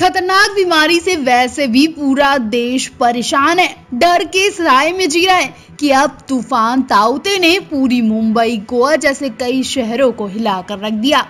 खतरनाक बीमारी से वैसे भी पूरा देश परेशान है। डर के सराय में जी रहा है कि अब तूफान ताउते ने पूरी मुंबई, गोवा जैसे कई शहरों को हिलाकर रख दिया।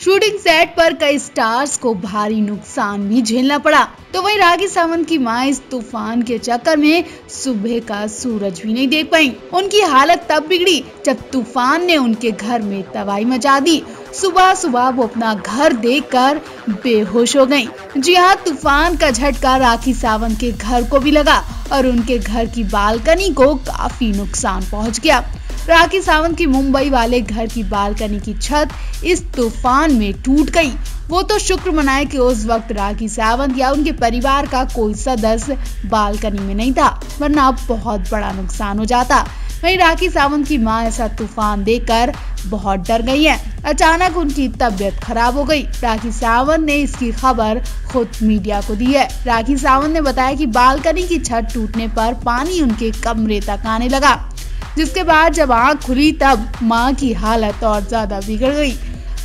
शूटिंग सेट पर कई स्टार्स को भारी नुकसान भी झेलना पड़ा। तो वहीं राखी सावंत की मां इस तूफान के चक्कर में सुबह का सूरज भी नहीं देख पाई। उनकी हालत तब बिगड़ी जब तूफान ने उनके घर में तबाही मचा दी। सुबह सुबह वो अपना घर देखकर बेहोश हो गईं। जी हाँ, तूफान का झटका राखी सावंत के घर को भी लगा और उनके घर की बालकनी को काफी नुकसान पहुंच गया। राखी सावंत की मुंबई वाले घर की बालकनी की छत इस तूफान में टूट गई। वो तो शुक्र मनाए कि उस वक्त राखी सावंत या उनके परिवार का कोई सदस्य बालकनी में नहीं था, वरना बहुत बड़ा नुकसान हो जाता। वहीं राखी सावंत की मां ऐसा तूफान देखकर बहुत डर गई है। अचानक उनकी तबीयत खराब हो गई। राखी सावंत ने इसकी खबर खुद मीडिया को दी है। राखी सावंत ने बताया कि बालकनी की छत टूटने पर पानी उनके कमरे तक आने लगा, जिसके बाद जब आंख खुली तब मां की हालत और ज्यादा बिगड़ गई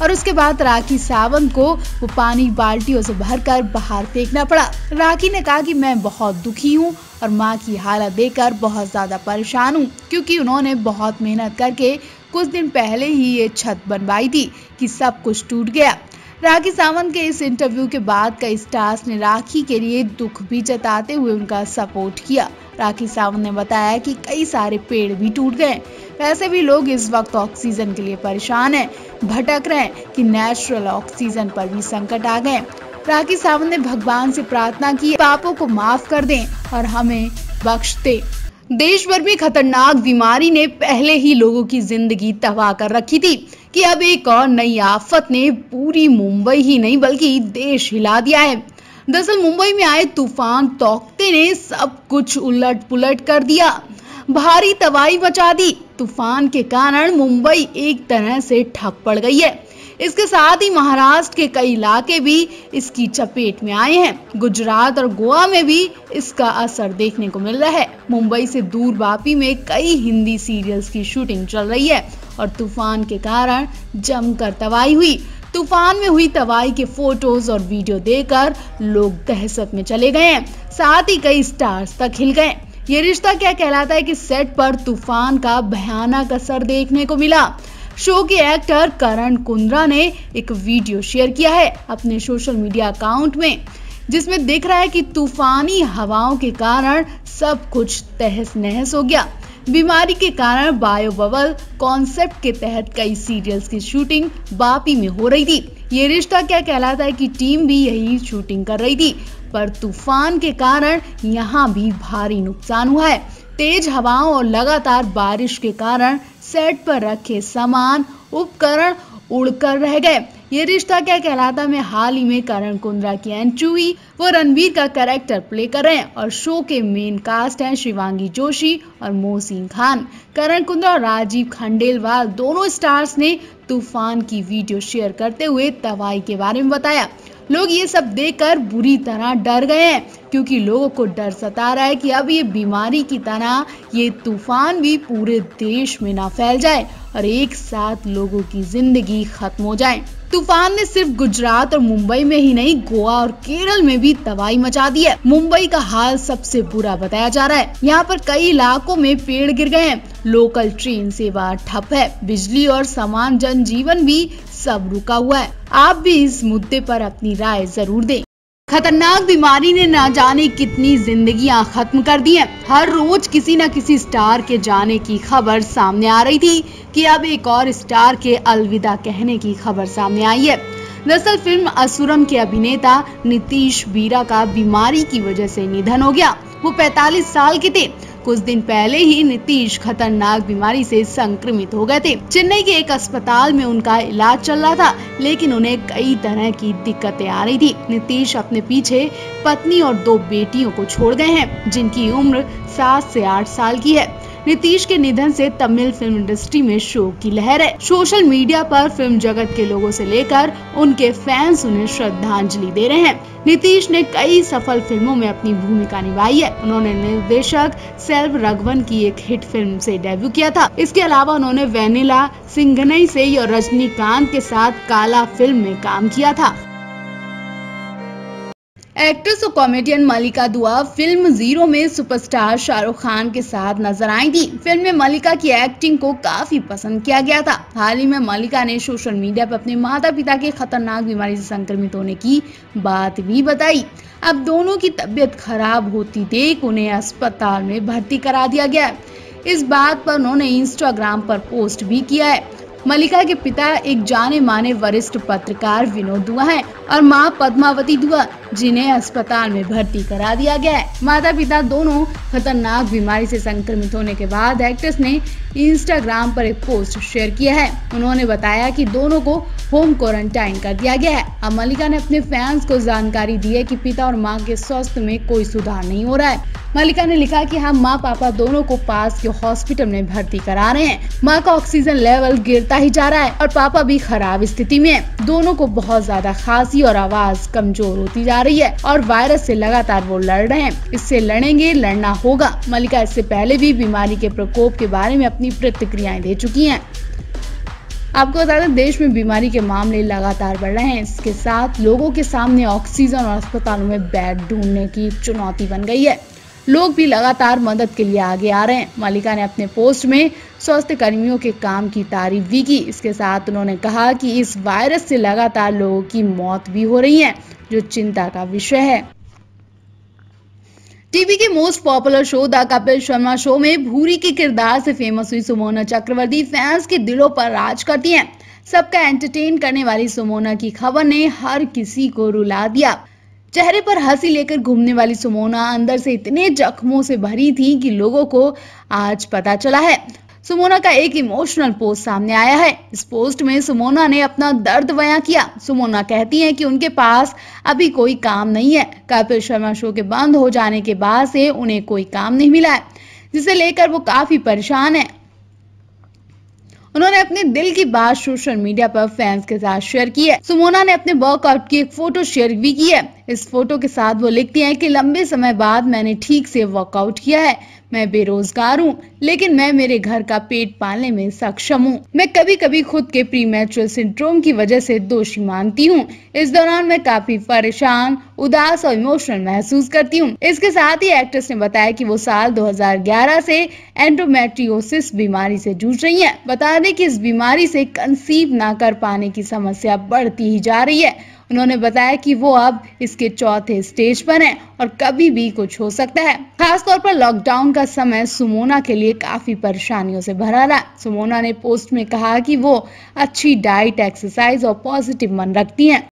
और उसके बाद राखी सावंत को वो पानी बाल्टियों से भरकर बाहर फेंकना पड़ा। राखी ने कहा कि मैं बहुत दुखी हूँ और मां की हालत देखकर बहुत ज्यादा परेशान हूँ, क्योंकि उन्होंने बहुत मेहनत करके कुछ दिन पहले ही ये छत बनवाई थी कि सब कुछ टूट गया। राखी सावंत के इस इंटरव्यू के बाद कई स्टार्स ने राखी के लिए दुख भी जताते हुए उनका सपोर्ट किया। राखी सावंत ने बताया कि कई सारे पेड़ भी टूट गए। वैसे भी लोग इस वक्त ऑक्सीजन के लिए परेशान हैं, भटक रहे हैं कि नेचुरल ऑक्सीजन पर भी संकट आ गए। राखी सावंत ने भगवान से प्रार्थना की पापों को माफ कर दें और हमें बख्श दे। देश भर में खतरनाक बीमारी ने पहले ही लोगों की जिंदगी तबाह कर रखी थी कि अब एक और नई आफत ने पूरी मुंबई ही नहीं बल्कि देश हिला दिया है। दरअसल मुंबई में आए तूफान तौकते ने सब कुछ उलट पुलट कर दिया, भारी तबाही मचा दी। तूफान के कारण मुंबई एक तरह से ठप पड़ गई है। इसके साथ ही महाराष्ट्र के कई इलाके भी इसकी चपेट में आए हैं। गुजरात और गोवा में भी इसका असर देखने को मिल रहा है। मुंबई से दूर वापी में कई हिंदी सीरियल्स की शूटिंग चल रही है और तूफान के कारण जमकर तबाही हुई। तूफान में हुई तबाही के फोटोज और वीडियो देखकर लोग दहशत में चले गए हैं। साथ ही कई स्टार्स तक हिल गए। ये रिश्ता क्या कहलाता है कि सेट पर तूफान का भयानक असर देखने को मिला। शो के एक्टर करण कुंद्रा ने एक वीडियो शेयर किया है अपने सोशल मीडिया अकाउंट में, जिसमें दिख रहा है कि तूफानी हवाओं के कारण सब कुछ तहस नहस हो गया। बीमारी के कारण बायो बबल कॉन्सेप्ट के तहत कई सीरियल्स की शूटिंग वापी में हो रही थी। ये रिश्ता क्या कहलाता है कि टीम भी यही शूटिंग कर रही थी, पर तूफान के कारण यहाँ भी भारी नुकसान हुआ है। तेज हवाओं और लगातार बारिश के कारण सेट पर रखे सामान उपकरण उड़कर रह गए। ये रिश्ता क्या कहलाता में हाल ही में करण कुंद्रा की एंट्री हुई। वो रणवीर का कैरेक्टर प्ले कर रहे हैं और शो के मेन कास्ट हैं शिवांगी जोशी और मोहसिन खान। करण कुंद्रा और राजीव खंडेलवाल दोनों स्टार्स ने तूफान की वीडियो शेयर करते हुए तबाही के बारे में बताया। लोग ये सब देखकर बुरी तरह डर गए हैं, क्योंकि लोगों को डर सता रहा है कि अब ये बीमारी की तरह ये तूफान भी पूरे देश में ना फैल जाए और एक साथ लोगों की जिंदगी खत्म हो जाए। तूफान ने सिर्फ गुजरात और मुंबई में ही नहीं, गोवा और केरल में भी तबाही मचा दी है। मुंबई का हाल सबसे बुरा बताया जा रहा है। यहाँ पर कई इलाकों में पेड़ गिर गए हैं, लोकल ट्रेन सेवा ठप है, बिजली और सामान जनजीवन भी सब रुका हुआ है। आप भी इस मुद्दे पर अपनी राय जरूर दें। खतरनाक बीमारी ने ना जाने कितनी जिंदगियां खत्म कर दी हैं। हर रोज किसी न किसी स्टार के जाने की खबर सामने आ रही थी कि अब एक और स्टार के अलविदा कहने की खबर सामने आई है। दरअसल फिल्म असुरम के अभिनेता नीतीश बीरा का बीमारी की वजह से निधन हो गया। वो 45 साल के थे। कुछ दिन पहले ही नीतीश खतरनाक बीमारी से संक्रमित हो गए थे। चेन्नई के एक अस्पताल में उनका इलाज चल रहा था, लेकिन उन्हें कई तरह की दिक्कतें आ रही थी। नीतीश अपने पीछे पत्नी और 2 बेटियों को छोड़ गए हैं, जिनकी उम्र 7 से 8 साल की है। नीतीश के निधन से तमिल फिल्म इंडस्ट्री में शोक की लहर है। सोशल मीडिया पर फिल्म जगत के लोगों से लेकर उनके फैंस उन्हें श्रद्धांजलि दे रहे हैं। नीतीश ने कई सफल फिल्मों में अपनी भूमिका निभाई है। उन्होंने निर्देशक सेल्व राघवन की एक हिट फिल्म से डेब्यू किया था। इसके अलावा उन्होंने वेनिला सिंघनई से और रजनीकांत के साथ काला फिल्म में काम किया था। एक्ट्रेस और कॉमेडियन मल्लिका दुआ फिल्म जीरो में सुपरस्टार शाहरुख खान के साथ नजर आई थी। फिल्म में मल्लिका की एक्टिंग को काफी पसंद किया गया था। हाल ही में मल्लिका ने सोशल मीडिया पर अपने माता पिता के खतरनाक बीमारी से संक्रमित होने की बात भी बताई। अब दोनों की तबीयत खराब होती देख उन्हें अस्पताल में भर्ती करा दिया गया है। इस बात पर उन्होंने इंस्टाग्राम पर पोस्ट भी किया है। मल्लिका के पिता एक जाने माने वरिष्ठ पत्रकार विनोद दुआ हैं और मां पद्मावती दुआ, जिन्हें अस्पताल में भर्ती करा दिया गया है। माता पिता दोनों खतरनाक बीमारी से संक्रमित होने के बाद एक्ट्रेस ने इंस्टाग्राम पर एक पोस्ट शेयर किया है। उन्होंने बताया कि दोनों को होम क्वारंटाइन कर दिया गया है। अब मल्लिका ने अपने फैंस को जानकारी दी है कि पिता और मां के स्वास्थ्य में कोई सुधार नहीं हो रहा है। मल्लिका ने लिखा कि हम माँ पापा दोनों को पास के हॉस्पिटल में भर्ती करा रहे हैं। माँ का ऑक्सीजन लेवल गिरता ही जा रहा है और पापा भी खराब स्थिति में है। दोनों को बहुत ज्यादा खांसी और आवाज कमजोर होती जा रही है और वायरस से लगातार वो लड़ रहे हैं। इससे लड़ेंगे, लड़ना होगा। मल्लिका इससे पहले भी बीमारी के प्रकोप के बारे में अपनी प्रतिक्रियाएं दे चुकी हैं। आपको बता दें, देश में बीमारी के मामले लगातार बढ़ रहे हैं। इसके साथ लोगों के सामने ऑक्सीजन और अस्पतालों में बेड ढूंढने की चुनौती बन गई है। लोग भी लगातार मदद के लिए आगे आ रहे हैं। मल्लिका ने अपने पोस्ट में स्वास्थ्य कर्मियों के काम की तारीफ भी की। इसके साथ उन्होंने कहा कि इस वायरस से लगातार लोगों की मौत भी हो रही है, जो चिंता का विषय है। टीवी के most popular show the Kapil Sharma show में भूरी के किरदार से फेमस हुई सुमोना चक्रवर्ती फैंस के दिलों पर राज करती हैं। सबका एंटरटेन करने वाली सुमोना की खबर ने हर किसी को रुला दिया। चेहरे पर हंसी लेकर घूमने वाली सुमोना अंदर से इतने जख्मों से भरी थी कि लोगों को आज पता चला है। सुमोना का एक इमोशनल पोस्ट सामने आया है। इस पोस्ट में सुमोना ने अपना दर्द बयां किया। सुमोना कहती हैं कि उनके पास अभी कोई काम नहीं है। कपिल शर्मा शो के बंद हो जाने के बाद से उन्हें कोई काम नहीं मिला है, जिसे लेकर वो काफी परेशान है। उन्होंने अपने दिल की बात सोशल मीडिया पर फैंस के साथ शेयर की है। सुमोना ने अपने वर्कआउट की एक फोटो शेयर भी की है। इस फोटो के साथ वो लिखती हैं कि लंबे समय बाद मैंने ठीक से वर्कआउट किया है। मैं बेरोजगार हूँ, लेकिन मैं मेरे घर का पेट पालने में सक्षम हूँ। मैं कभी कभी खुद के प्रीमैच्योर सिंड्रोम की वजह से दोषी मानती हूँ। इस दौरान मैं काफी परेशान, उदास और इमोशनल महसूस करती हूँ। इसके साथ ही एक्ट्रेस ने बताया कि वो साल 2011 से एंडोमेट्रियोसिस बीमारी से जूझ रही हैं। बता दें कि इस बीमारी से कंसीव ना कर पाने की समस्या बढ़ती ही जा रही है। उन्होंने बताया कि वो अब इसके चौथे स्टेज पर हैं और कभी भी कुछ हो सकता है। खासतौर पर लॉकडाउन का समय सुमोना के लिए काफी परेशानियों से भरा रहा। सुमोना ने पोस्ट में कहा कि वो अच्छी डाइट, एक्सरसाइज और पॉजिटिव मन रखती हैं।